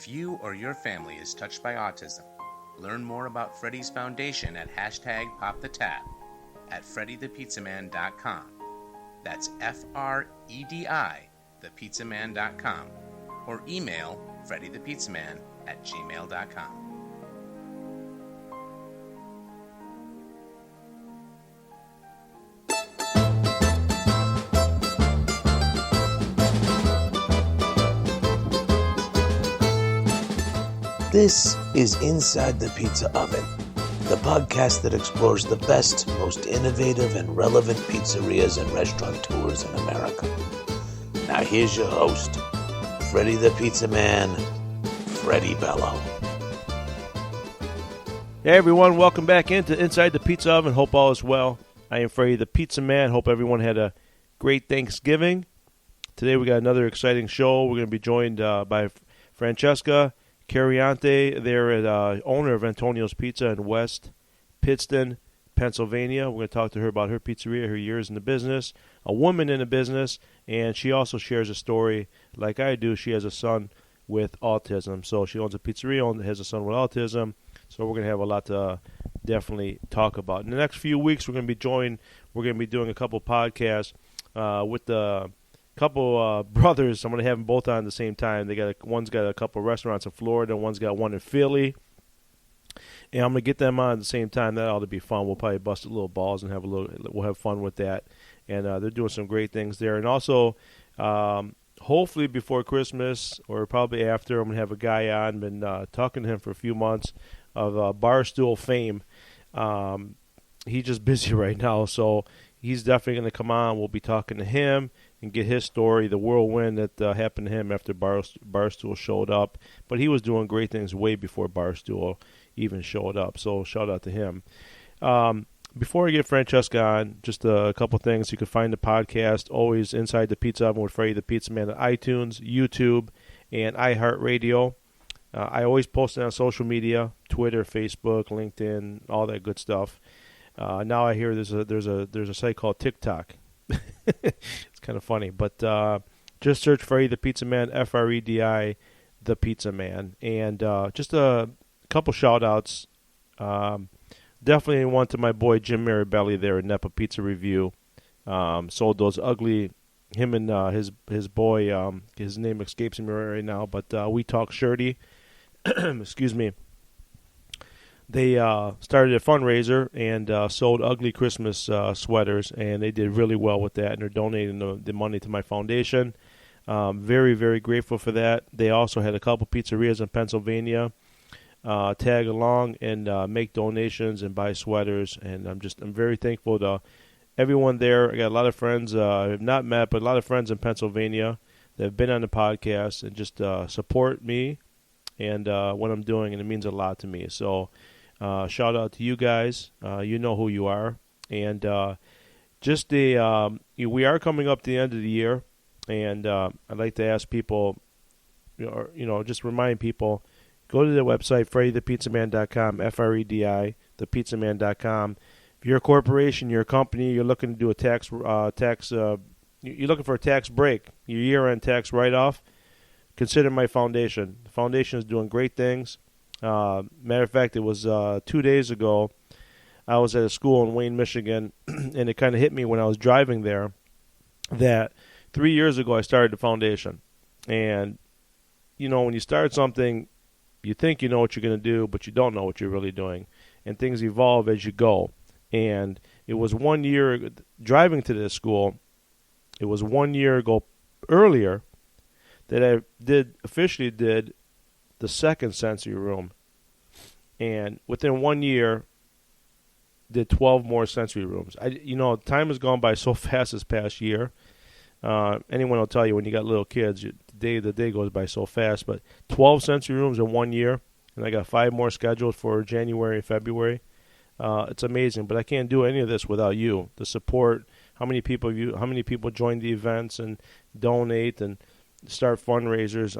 If you or your family is touched by autism, learn more about Fredi's Foundation at #PopTheTap at FrediThePizzaman.com. That's Fredi, thepizzaman.com, or email FrediThePizzaman@gmail.com. This is Inside the Pizza Oven, the podcast that explores the best, most innovative, and relevant pizzerias and restaurateurs in America. Now here's your host, Fredi the Pizza Man, Fredi Bello. Hey everyone, welcome back into Inside the Pizza Oven. Hope all is well. I am Fredi the Pizza Man. Hope everyone had a great Thanksgiving. Today we got another exciting show. We're going to be joined by Francesca, Carannante. They're owner of Antonio's Pizza in West Pittston, Pennsylvania. We're going to talk to her about her pizzeria, her years in the business, a woman in the business, and she also shares a story like I do. She has a son with autism, so she owns a pizzeria, has a son with autism, so we're going to have a lot to definitely talk about. In the next few weeks, we're going to be doing a couple podcasts with the couple brothers. I'm going to have them both on at the same time. One's got a couple restaurants in Florida, one's got one in Philly, and I'm going to get them on at the same time. That ought to be fun. We'll probably bust a little balls and we'll have fun with that. And they're doing some great things there. And also, hopefully before Christmas or probably after, I'm going to have a guy on. Been talking to him for a few months of Barstool fame. He's just busy right now, so he's definitely going to come on. We'll be talking to him and get his story, the whirlwind that happened to him after Barstool showed up. But he was doing great things way before Barstool even showed up, so shout out to him. Before I get Francesca on, just a couple things. You can find the podcast always Inside the Pizza Oven with Fredi the Pizza Man at iTunes, YouTube, and iHeartRadio. I always post it on social media, Twitter, Facebook, LinkedIn, all that good stuff. Now I hear there's a site called TikTok. It's kind of funny, but just search Fredi the Pizza Man, Fredi the Pizza Man, and just a couple shout outs. Definitely one to my boy Jim Maribelli there at Nepa Pizza Review. Sold those ugly, him and his boy, his name escapes me right now, but We Talk Shirty. Excuse me. They started a fundraiser and sold ugly Christmas sweaters, and they did really well with that, and they're donating the money to my foundation. Very, very grateful for that. They also had a couple pizzerias in Pennsylvania tag along and make donations and buy sweaters, and I'm very thankful to everyone there. I got a lot of friends I have not met, but a lot of friends in Pennsylvania that have been on the podcast and just support me and what I'm doing, and it means a lot to me. So shout out to you guys. You know who you are. And we are coming up to the end of the year, and I'd like to ask people, just remind people, go to the website, FrediThePizzaman.com, Fredi, thepizzaman.com. If you're a corporation, you're a company, you're looking to do you're looking for a tax break, your year-end tax write-off, consider my foundation. The foundation is doing great things. Matter of fact, it was 2 days ago. I was at a school in Wayne, Michigan, and it kind of hit me when I was driving there that 3 years ago I started the foundation. And, when you start something, you think you know what you're going to do, but you don't know what you're really doing. And things evolve as you go. And it was 1 year driving to this school. It was 1 year ago earlier that I officially did the second sensory room, and within 1 year did 12 more sensory rooms. Time has gone by so fast this past year. Anyone will tell you when you got little kids, the day goes by so fast. But 12 sensory rooms in 1 year, and I got 5 more scheduled for January and February. It's amazing, but I can't do any of this without you. The support, how many people join the events and donate and start fundraisers.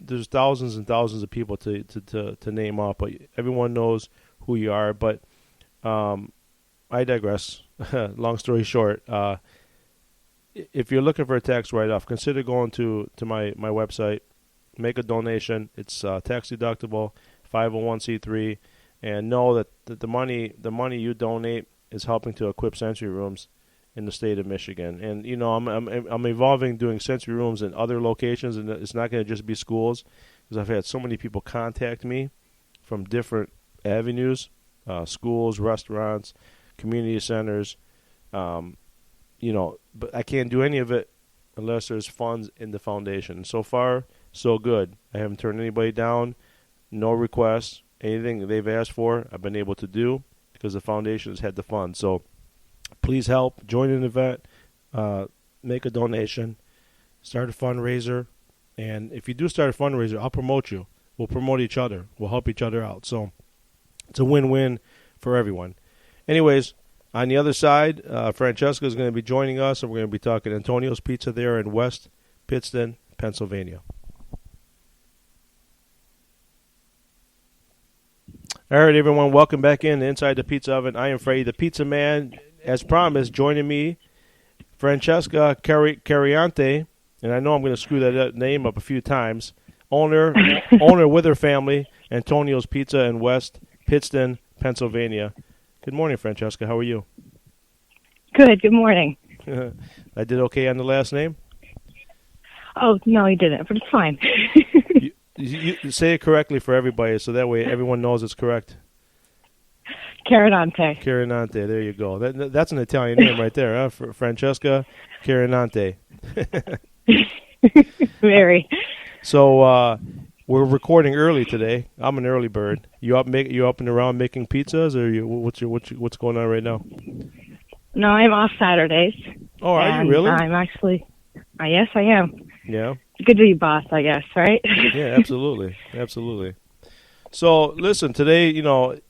There's thousands and thousands of people to name off, but everyone knows who you are. But I digress. Long story short, if you're looking for a tax write-off, consider going to my website, make a donation. It's tax deductible, 501c3, and know that the money you donate is helping to equip sensory rooms in the state of Michigan. And I'm evolving doing sensory rooms in other locations, and it's not going to just be schools, because I've had so many people contact me from different avenues, schools, restaurants, community centers, but I can't do any of it unless there's funds in the foundation. So far, so good. I haven't turned anybody down, no requests, anything they've asked for, I've been able to do because the foundation has had the funds. So please help, join an event, make a donation, start a fundraiser, and if you do start a fundraiser, I'll promote you. We'll promote each other. We'll help each other out. So it's a win-win for everyone. Anyways, on the other side, Francesca is going to be joining us, and we're going to be talking Antonio's Pizza there in West Pittston, Pennsylvania. All right, everyone, welcome back in Inside the Pizza Oven. I am Fredi, the Pizza Man. As promised, joining me, Francesca Carannante, and I know I'm going to screw that name up a few times, owner with her family, Antonio's Pizza in West Pittston, Pennsylvania. Good morning, Francesca. How are you? Good. Good morning. I did okay on the last name? Oh, no, you didn't, but it's fine. You say it correctly for everybody, so that way everyone knows it's correct. Carannante. Carannante. There you go. That's an Italian name right there, huh? Francesca Carannante. Very. So we're recording early today. I'm an early bird. You up and around making pizzas, or what's going on right now? No, I'm off Saturdays. Oh, are you really? I'm actually. Yes, I am. Yeah. Good to be boss, I guess, right? Yeah, absolutely, absolutely. So listen, today, like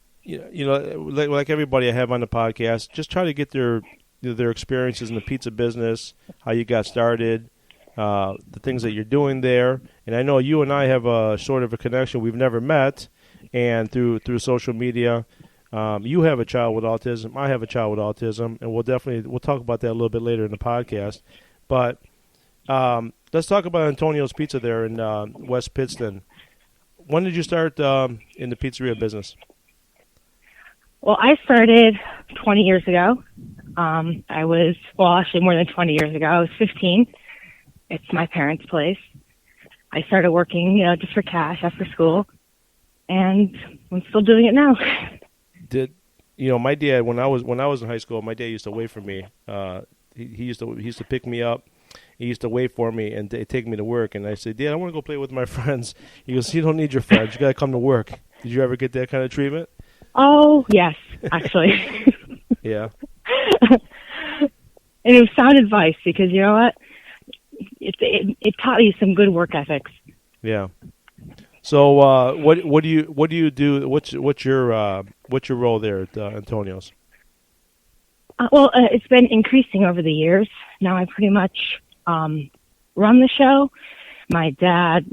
everybody I have on the podcast, just try to get their experiences in the pizza business, how you got started, the things that you're doing there. And I know you and I have a sort of a connection. We've never met, and through social media, you have a child with autism. I have a child with autism, and we'll talk about that a little bit later in the podcast. But let's talk about Antonio's Pizza there in West Pittston. When did you start in the pizzeria business? Well, I started 20 years ago. Actually more than 20 years ago. I was 15. It's my parents' place. I started working, just for cash after school, and I'm still doing it now. My dad, when I was in high school, my dad used to wait for me. He used to pick me up. He used to wait for me and take me to work. And I said, Dad, I want to go play with my friends. He goes, you don't need your friends. You got to come to work. Did you ever get that kind of treatment? Oh, yes, actually. Yeah. And it was sound advice because you know what? It taught you some good work ethics. Yeah. So what do you do? What's your role there at Antonio's? It's been increasing over the years. Now I pretty much run the show. My dad,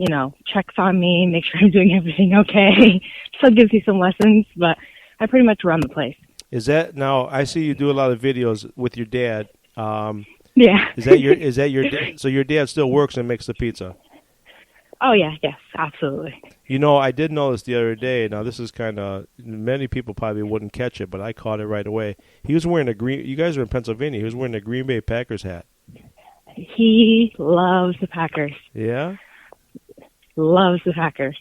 checks on me, makes sure I'm doing everything okay. Still gives me some lessons, but I pretty much run the place. Is that now? I see you do a lot of videos with your dad. Yeah. Is that your? So your dad still works and makes the pizza? Oh yeah, yes, absolutely. I did notice the other day. Now this is kind of many people probably wouldn't catch it, but I caught it right away. He was wearing a green. You guys are in Pennsylvania. He was wearing a Green Bay Packers hat. He loves the Packers. Yeah. Loves the Packers.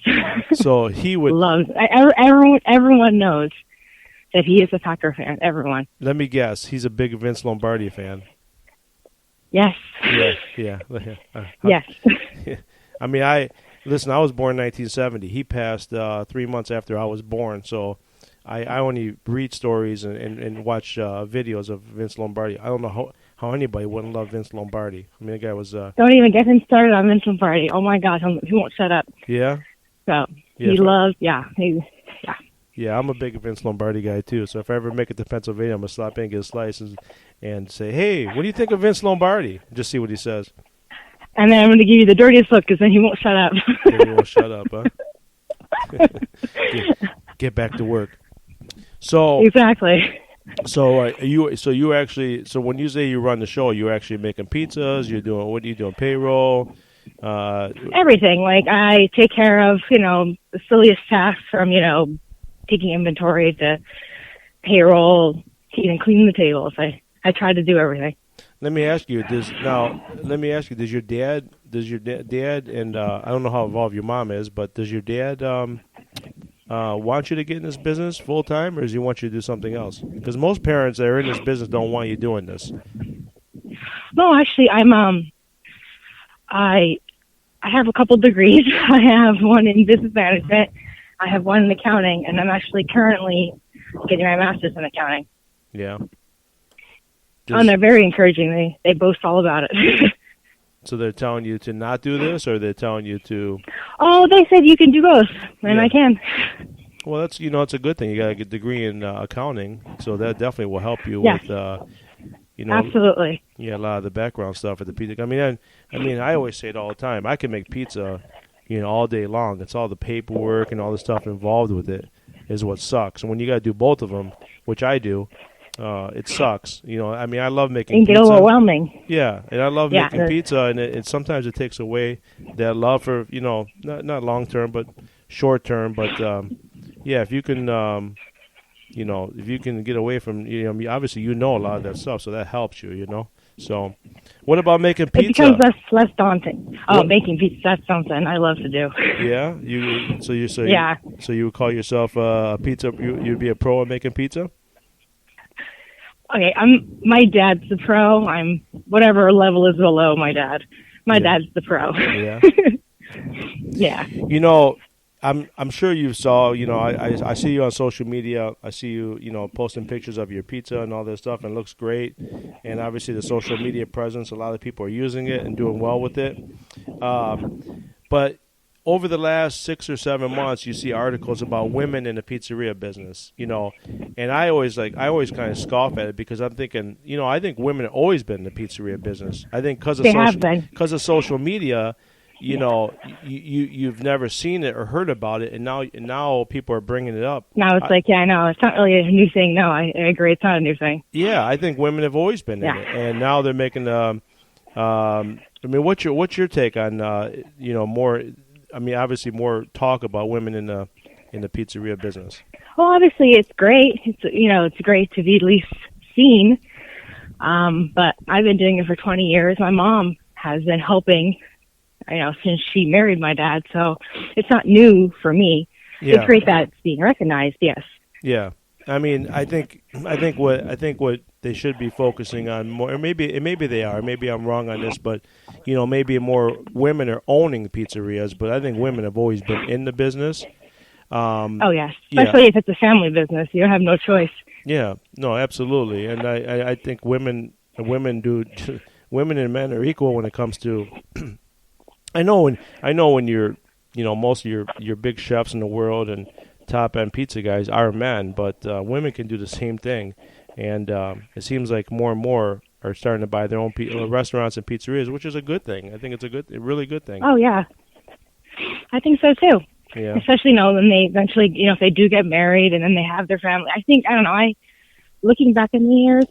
So he would loves. Everyone knows that he is a Packer fan. Everyone. Let me guess. He's a big Vince Lombardi fan. Yes. Yeah. Yes. I mean, I was born in 1970. He passed 3 months after I was born, so I only read stories and watch videos of Vince Lombardi. I don't know how anybody wouldn't love Vince Lombardi. I mean, the guy was... Don't even get him started on Vince Lombardi. Oh, my God, he won't shut up. Yeah? So, yeah, he loves... Yeah. Yeah, I'm a big Vince Lombardi guy, too. So if I ever make it to Pennsylvania, I'm going to stop in, get a slice, and say, hey, what do you think of Vince Lombardi? Just see what he says. And then I'm going to give you the dirtiest look because then he won't shut up. He won't shut up, huh? Get back to work. So exactly. So when you say you run the show, you're actually making pizzas. What are you doing? Payroll, Everything. Like, I take care of, the silliest tasks from, taking inventory to payroll, to even cleaning the tables. I try to do everything. Let me ask you, does your dad, and I don't know how involved your mom is, but does your dad want you to get in this business full time, or does he want you to do something else? Because most parents that are in this business don't want you doing this. No, actually, I have a couple degrees. I have one in business management. I have one in accounting, and I'm actually currently getting my master's in accounting. Yeah. And they're very encouraging. They boast all about it. So they're telling you to not do this, or they're telling you to? Oh, they said you can do both, and I can. Well, that's it's a good thing. You got a good degree in accounting, so that definitely will help you with absolutely. Yeah, a lot of the background stuff at the pizza. I mean, I always say it all the time. I can make pizza, all day long. It's all the paperwork and all the stuff involved with it is what sucks. And when you got to do both of them, which I do, it sucks. I love making pizza. It can get overwhelming. Yeah, and I love making pizza, and it sometimes it takes away that love for, not long term, but short term. But if you can, if you can get away from, obviously a lot of that stuff, so that helps you, So, what about making pizza? It becomes less daunting. Making pizza, that's something I love to do. Yeah, So you would call yourself a pizza? You'd be a pro at making pizza? Okay, my dad's the pro. I'm whatever level is below my dad. My dad's the pro. Yeah. Yeah. I'm sure you saw, I see you on social media. I see you, posting pictures of your pizza and all this stuff, and it looks great. And obviously the social media presence, a lot of people are using it and doing well with it. But over the last 6 or 7 months, you see articles about women in the pizzeria business, and I always kind of scoff at it because I'm thinking, I think women have always been in the pizzeria business. I think because of social media, you've never seen it or heard about it, and now people are bringing it up. Now it's I know it's not really a new thing. No, I agree, it's not a new thing. Yeah, I think women have always been in it, and now they're making. What's your take on more? Obviously more talk about women in the pizzeria business. Well, obviously it's great. It's great to be at least seen. But I've been doing it for 20 years. My mom has been helping, since she married my dad. So it's not new for me. Yeah. It's great that it's being recognized. Yes. Yeah. I think what they should be focusing on more, or maybe they are. Maybe I'm wrong on this, but maybe more women are owning pizzerias. But I think women have always been in the business. Yes, especially if it's a family business, you don't have no choice. Yeah, no, absolutely, and I think women women and men are equal when it comes to. I know when you're most of your big chefs in the world and top end pizza guys are men, but women can do the same thing, and it seems like more and more are starting to buy their own restaurants and pizzerias, which is a good thing. I think it's a really good thing. Oh yeah, I think so too. Yeah. Especially when they eventually, if they do get married and then they have their family. I don't know. Looking back in the years,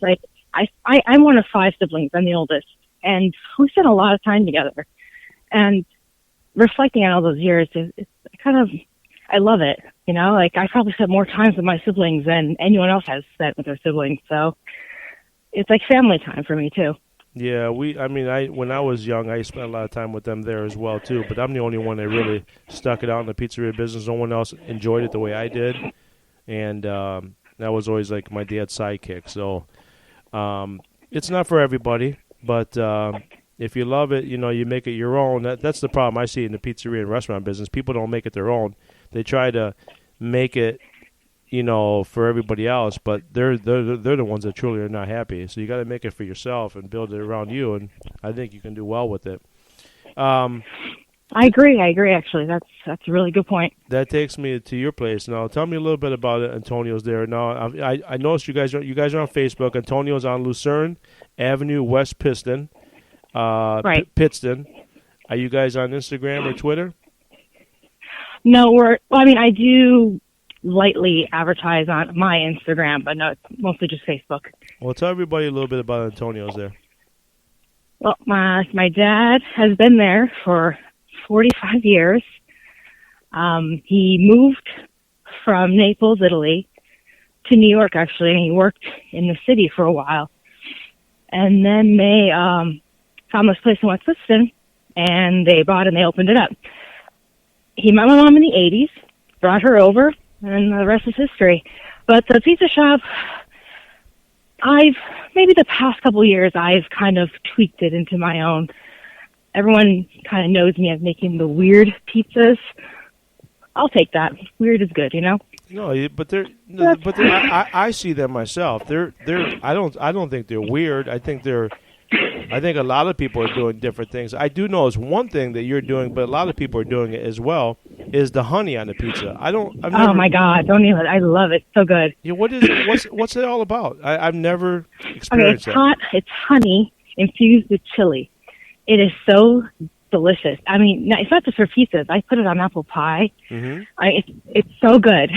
I'm one of 5 siblings. I'm the oldest, and we spent a lot of time together. And reflecting on all those years, it's kind of. I love it, I probably spent more time with my siblings than anyone else has spent with their siblings. So it's like family time for me too. Yeah, when I was young, I spent a lot of time with them there as well too, but I'm the only one that really stuck it out in the pizzeria business. No one else enjoyed it the way I did. And that was always like my dad's sidekick. So it's not for everybody, but if you love it, you make it your own. That's the problem I see in the pizzeria and restaurant business. People don't make it their own. They try to make it, for everybody else, but they're the ones that truly are not happy. So you got to make it for yourself and build it around you, and I think you can do well with it. I agree. Actually, that's a really good point. That takes me to your place. Now, tell me a little bit about it. Antonio's there. Now, I noticed you guys are on Facebook. Antonio's on Lucerne Avenue, West Pittston. Right. Pittston. Are you guys on Instagram or Twitter? No, I do lightly advertise on my Instagram, but no, it's mostly just Facebook. Well, tell everybody a little bit about Antonio's there. Well, my dad has been there for 45 years. He moved from Naples, Italy, to New York, actually, and he worked in the city for a while. And then they found this place in West Pittston, and they bought it and they opened it up. He met my mom in the 80s, brought her over, and the rest is history. But the pizza shop, maybe the past couple of years, I've kind of tweaked it into my own. Everyone kind of knows me as making the weird pizzas. I'll take that. Weird is good, you know? No, I see them myself. I don't think they're weird. I think a lot of people are doing different things. I do know it's one thing that you're doing, but a lot of people are doing it as well. Is the honey on the pizza? Oh my God! Don't even. I love it. So good. Yeah. What's it all about? I've never experienced it's hot. It's honey infused with chili. It is so delicious. I mean, it's not just for pizzas. I put it on apple pie. Mm-hmm. It's so good.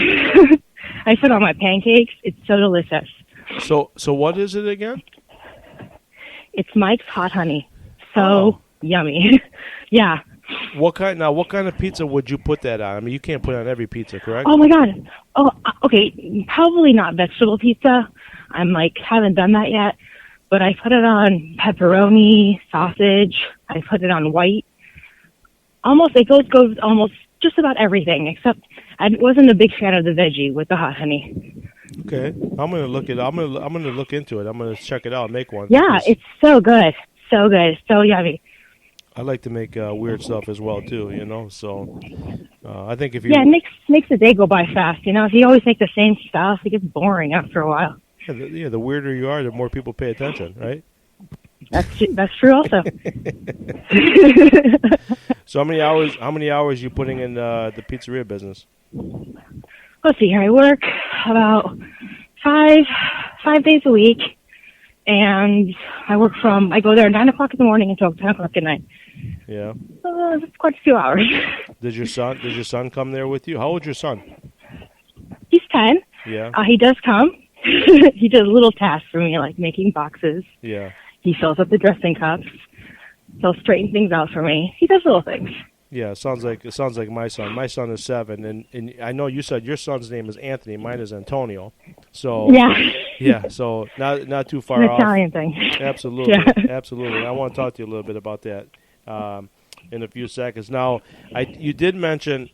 I put it on my pancakes. It's so delicious. So what is it again? It's Mike's Hot Honey. So yummy. Yeah. What kind of pizza would you put that on? I mean, you can't put it on every pizza, correct? Oh my God. Oh, okay. Probably not vegetable pizza. Haven't done that yet. But I put it on pepperoni, sausage. I put it on white. It goes almost just about everything, except I wasn't a big fan of the veggie with the hot honey. Okay, I'm gonna look into it. I'm gonna check it out and make one. Yeah, it's so good, so good, so yummy. I like to make weird stuff as well too, you know. So I think it makes the day go by fast. You know, if you always make the same stuff, it gets boring after a while. Yeah, the weirder you are, the more people pay attention, right? That's true also. So how many hours you putting in the pizzeria business? Let's see here. I work about five days a week, and I go there at 9 o'clock in the morning until 10 o'clock at night. Yeah. It's quite a few hours. Does your son come there with you? How old's your son? He's 10. Yeah. He does come. He does little tasks for me, like making boxes. Yeah. He fills up the dressing cups. He'll straighten things out for me. He does little things. Yeah, it sounds like my son. My son is 7, and I know you said your son's name is Anthony. Mine is Antonio. So yeah. So not too far off. An Italian thing. Absolutely, yeah. Absolutely. I want to talk to you a little bit about that in a few seconds. Now, you did mention.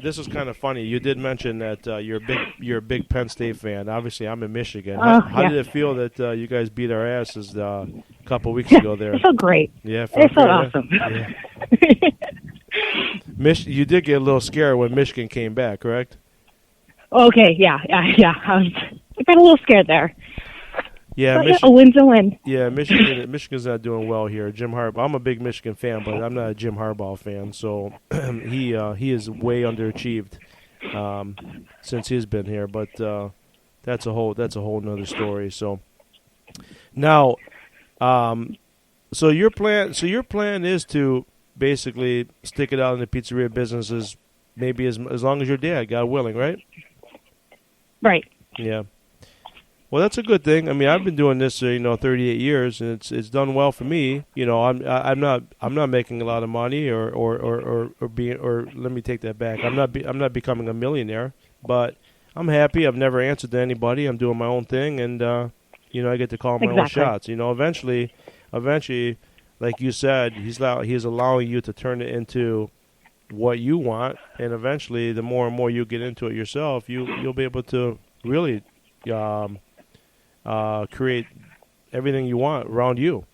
This is kind of funny. You did mention that you're a big Penn State fan. Obviously, I'm in Michigan. How did it feel that you guys beat our asses a couple weeks ago there? It felt great. Yeah, it felt awesome. Yeah. You did get a little scared when Michigan came back, correct? Okay, yeah. I got a little scared there. Yeah, a win's a win. Yeah, Michigan's not doing well here. Jim Harbaugh. I'm a big Michigan fan, but I'm not a Jim Harbaugh fan. So he is way underachieved since he's been here. But that's a whole nother story. So now, so your plan is to basically stick it out in the pizzeria businesses, maybe as long as your dad, God willing, right? Right. Yeah. Well, that's a good thing. I mean, I've been doing this, 38 years, and it's done well for me. You know, I'm not making a lot of money, or let me take that back. I'm not becoming a millionaire, but I'm happy. I've never answered to anybody. I'm doing my own thing, and I get to call my own shots. You know, eventually, like you said, he's allowing you to turn it into what you want, and eventually, the more and more you get into it yourself, you'll be able to really. Create everything you want around you.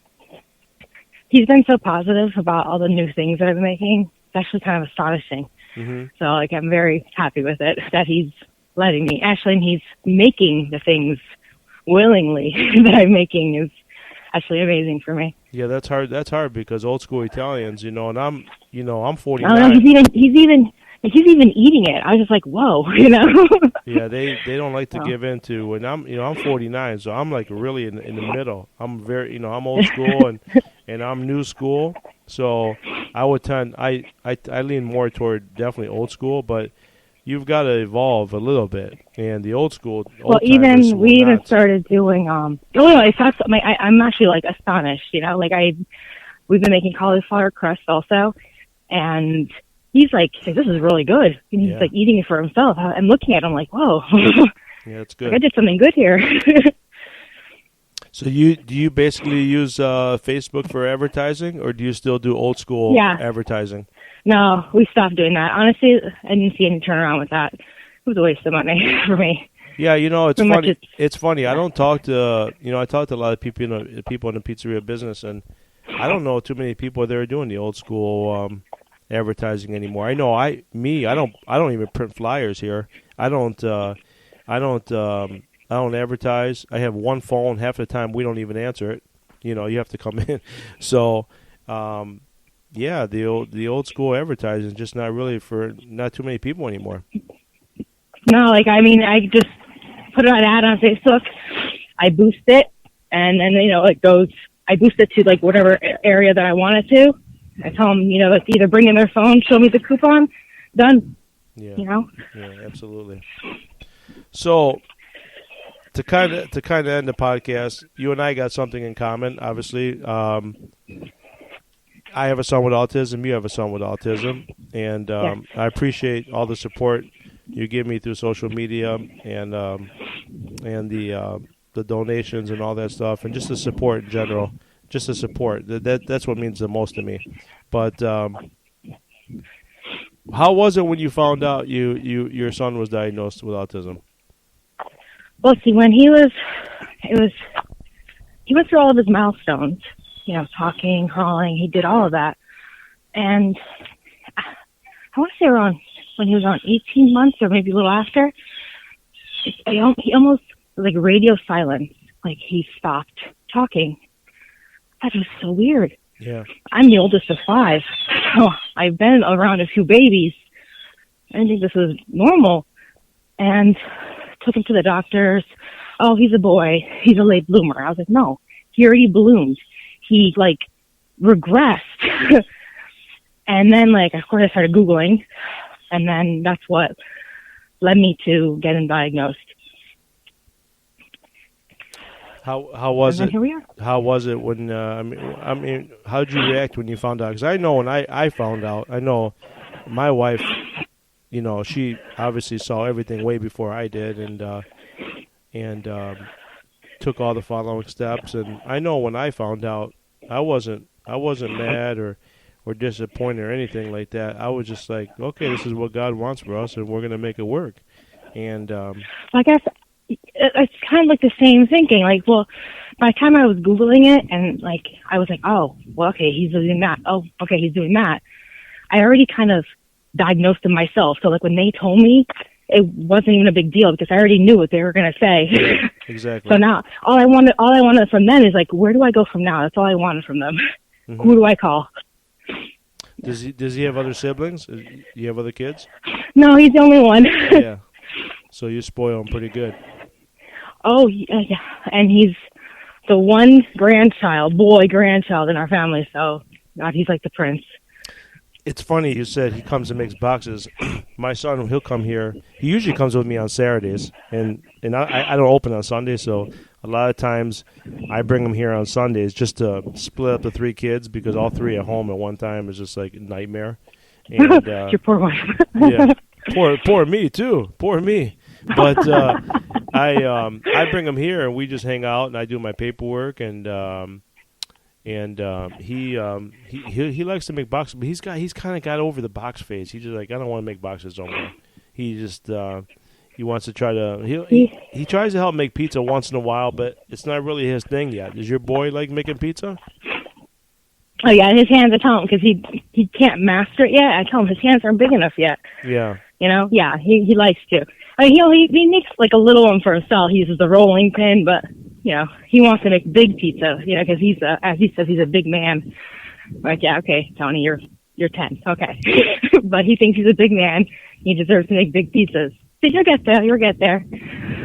He's been so positive about all the new things that I've been making. It's actually kind of astonishing. Mm-hmm. So, I'm very happy with it that he's letting me. Actually, and he's making the things willingly that I'm making is actually amazing for me. Yeah, that's hard. That's hard because old school Italians, and I'm 49. I don't know, he's even eating it. I was just like, whoa, Yeah, they don't like to give in to, and I'm 49, so I'm like really in the middle. I'm very, I'm old school and I'm new school. So I would I lean more toward definitely old school, but you've got to evolve a little bit. And the old school, we even started doing I'm actually like astonished. We've been making cauliflower crust also. And he's like, this is really good. And he's like eating it for himself. I'm looking at him like, whoa. Yeah, that's good. Like, I did something good here. So do you basically use Facebook for advertising, or do you still do old school advertising? No, we stopped doing that. Honestly, I didn't see any turnaround with that. It was a waste of money for me. Yeah, it's funny. It's funny. I don't talk to I talk to a lot of people in the pizzeria business, and I don't know too many people that are doing the old school advertising anymore. I know I don't even print flyers here. I don't advertise. I have one phone. Half the time we don't even answer it. You have to come in. So, the old school advertising is just not really for not too many people anymore. No, I just put an ad on Facebook. I boost it, and then it goes. I boost it to whatever area that I want it to. I tell them, let's either bring in their phone, show me the coupon, done. Yeah. Yeah, absolutely. So, to kind of end the podcast, you and I got something in common. Obviously, I have a son with autism. You have a son with autism, and I appreciate all the support you give me through social media and the donations and all that stuff, and just the support in general. Just the support. That's what means the most to me. But how was it when you found out your son was diagnosed with autism? Well, see, when he went through all of his milestones, talking, crawling, he did all of that. And I want to say around when he was around 18 months or maybe a little after, he almost radio silence, he stopped talking. That was so weird. Yeah. I'm the oldest of 5. So I've been around a few babies. I didn't think this was normal. And took him to the doctors. Oh, he's a boy. He's a late bloomer. I was like, no, he already bloomed. He regressed. And then of course I started Googling, and then that's what led me to get him diagnosed. How was it? Here we are. How was it when how did you react when you found out? Because I know when I found out, I know my wife, she obviously saw everything way before I did, and took all the following steps. And I know when I found out, I wasn't mad or disappointed or anything like that. I was just like, okay, this is what God wants for us, and we're going to make it work. And I guess it's kind of the same thinking. Well, by the time I was Googling it, and I was like, oh, well, okay, he's doing that. Oh, okay, he's doing that. I already kind of diagnosed him myself. So when they told me, it wasn't even a big deal because I already knew what they were going to say. Yeah, exactly. So now all I wanted from them is where do I go from now? That's all I wanted from them. Mm-hmm. Who do I call? Does he have other siblings? Do you have other kids? No, he's the only one. Yeah. So you spoil him pretty good. Oh, yeah. And he's the one boy grandchild in our family. So, God, he's like the prince. It's funny you said he comes and makes boxes. My son, he'll come here. He usually comes with me on Saturdays, and I don't open on Sundays, so a lot of times I bring him here on Sundays just to split up the 3 kids because all 3 at home at one time is just a nightmare. And, your poor wife. Yeah, poor me too. Poor me. But I bring him here and we just hang out and I do my paperwork and he likes to make boxes, but he's kind of got over the box phase. He's just I don't want to make boxes no more. He just he wants to try to he tries to help make pizza once in a while, but it's not really his thing yet. Does your boy like making pizza? Oh yeah, his hands. I tell him because he can't master it yet. I tell him his hands aren't big enough yet. Yeah. Yeah, he likes to. He makes a little one for himself. He uses the rolling pin, but he wants to make big pizza. Because he's as he says, he's a big man. Yeah, okay, Tony, you're 10, okay. But he thinks he's a big man. He deserves to make big pizzas. So you'll get there. You'll get there.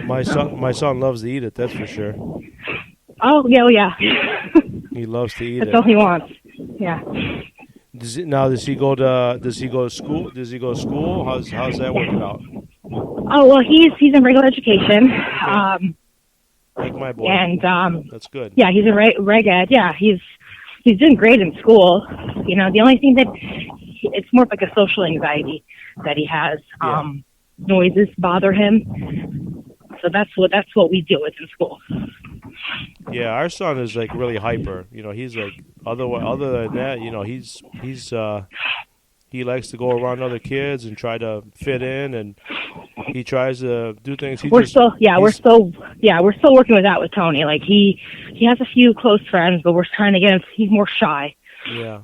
My son loves to eat it. That's for sure. Oh yeah. He loves to eat That's it. all he wants. Yeah. Does he go to school? Does he go to school? How's that working out? Oh well, he's in regular education. Okay. Like my boy. And that's good. Yeah, he's in reg ed. Yeah, he's doing great in school. The only thing that it's more of like a social anxiety that he has. Yeah. Noises bother him. So that's what we deal with in school. Yeah, our son is like really hyper. He's like other than that, he likes to go around other kids and try to fit in, and he tries to do things. We're still working with that with Tony. Like he has a few close friends, but we're trying to get him. He's more shy. Yeah.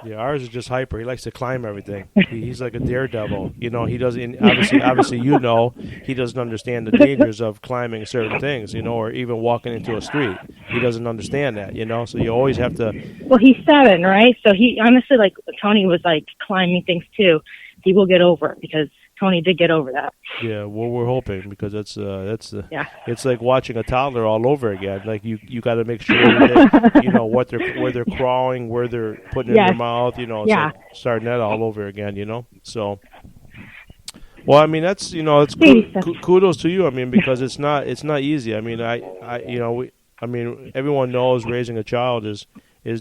Yeah, ours is just hyper. He likes to climb everything. He's like a daredevil. He doesn't obviously he doesn't understand the dangers of climbing certain things, or even walking into a street. He doesn't understand that, so you always have to. Well, he's 7, right? So he honestly, like Tony was like climbing things too. He will get over it because Tony did get over that. Yeah, well, we're hoping because it's yeah. It's like watching a toddler all over again. Like you got to make sure that where they're crawling, where they're putting it in their mouth. It's like starting that all over again. So, well, I mean that's kudos to you. I mean because it's not easy. I mean everyone knows raising a child is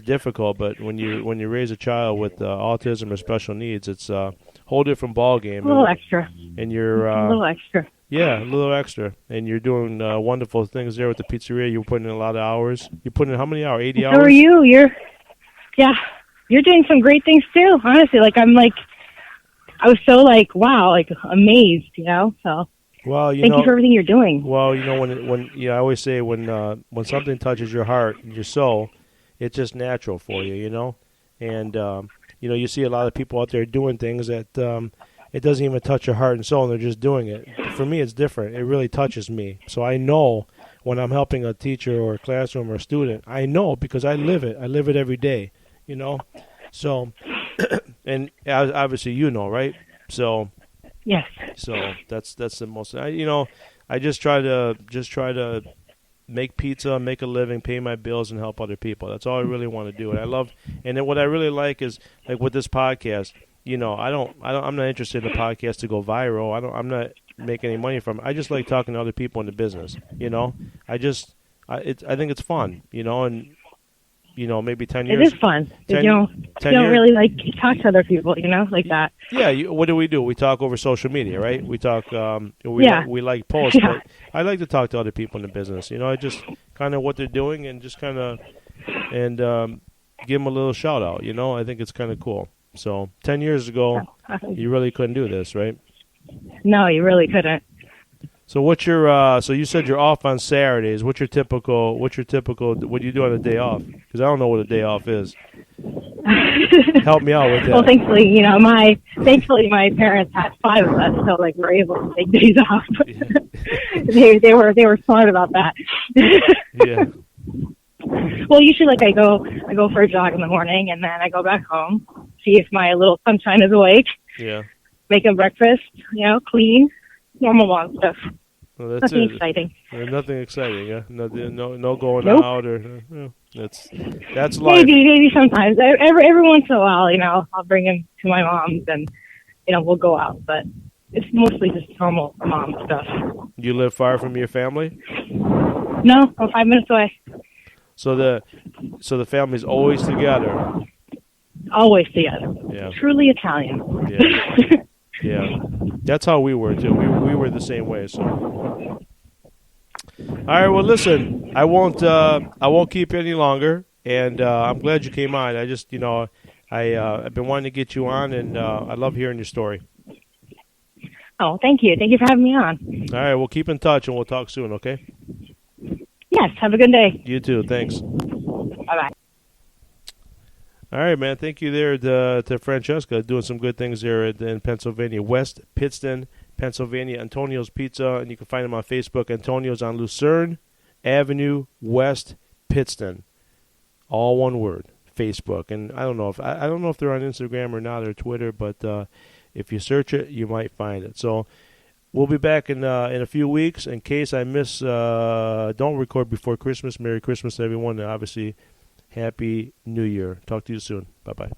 difficult, but when you raise a child with autism or special needs, it's whole different ball game. A little extra. And you're a little extra. Yeah, a little extra. And you're doing wonderful things there with the pizzeria. You're putting in a lot of hours. You're putting in how many hours? 80 hours? So are you. You're doing some great things too. Honestly, I was so wow, amazed, So well, thank you for everything you're doing. Well, when I always say when something touches your heart and your soul, it's just natural for you, And you see a lot of people out there doing things that it doesn't even touch your heart and soul, and they're just doing it. For me, it's different. It really touches me. So I know when I'm helping a teacher or a classroom or a student, I know because I live it. I live it every day, So, and obviously right? So yes. So that's the most. I just try to make pizza, make a living, pay my bills, and help other people. That's all I really want to do. And then what I really like is like with this podcast. I'm not interested in the podcast to go viral. I'm not making any money from it. I just like talking to other people in the business. I think it's fun. And maybe 10 years. It is fun. You don't really talk to other people. Like that. Yeah. What do? We talk over social media, right? We talk. We like posts. Yeah. But I like to talk to other people in the business. I just kind of what they're doing and just kind of give them a little shout out. I think it's kind of cool. So 10 years ago, you really couldn't do this, right? No, you really couldn't. So what's your? So you said you're off on Saturdays. What's your typical? What do you do on a day off? Because I don't know what a day off is. Help me out with that. Well, thankfully, my parents had 5 of us, so we're able to take days off. they were smart about that. Yeah. Well, usually, I go for a jog in the morning, and then I go back home, see if my little sunshine is awake. Yeah. Make him breakfast, clean, normal mom stuff. Well, that's nothing exciting. Nothing exciting, yeah. No going nope. out or that's life. Maybe sometimes. Every once in a while, I'll bring him to my mom's and we'll go out, but it's mostly just normal mom stuff. You live far from your family? No, I'm 5 minutes away. So the family's always together. Always together. Yeah. Truly Italian. Yeah. Yeah. That's how we were too. We were the same way. So. All right. Well, listen. I won't keep you any longer, and I'm glad you came on. I just I've been wanting to get you on, and I love hearing your story. Oh, thank you. Thank you for having me on. All right. We'll keep in touch, and we'll talk soon. Okay. Yes, have a good day. You too. Thanks. Bye-bye. All right, man. Thank you there to Francesca, doing some good things there in Pennsylvania. West Pittston, Pennsylvania, Antonio's Pizza, and you can find them on Facebook. Antonio's on Lucerne Avenue, West Pittston. All one word, Facebook. And I don't know if they're on Instagram or not or Twitter, but if you search it, you might find it. So we'll be back in a few weeks. In case I miss, don't record before Christmas. Merry Christmas, everyone, and obviously, Happy New Year. Talk to you soon. Bye-bye.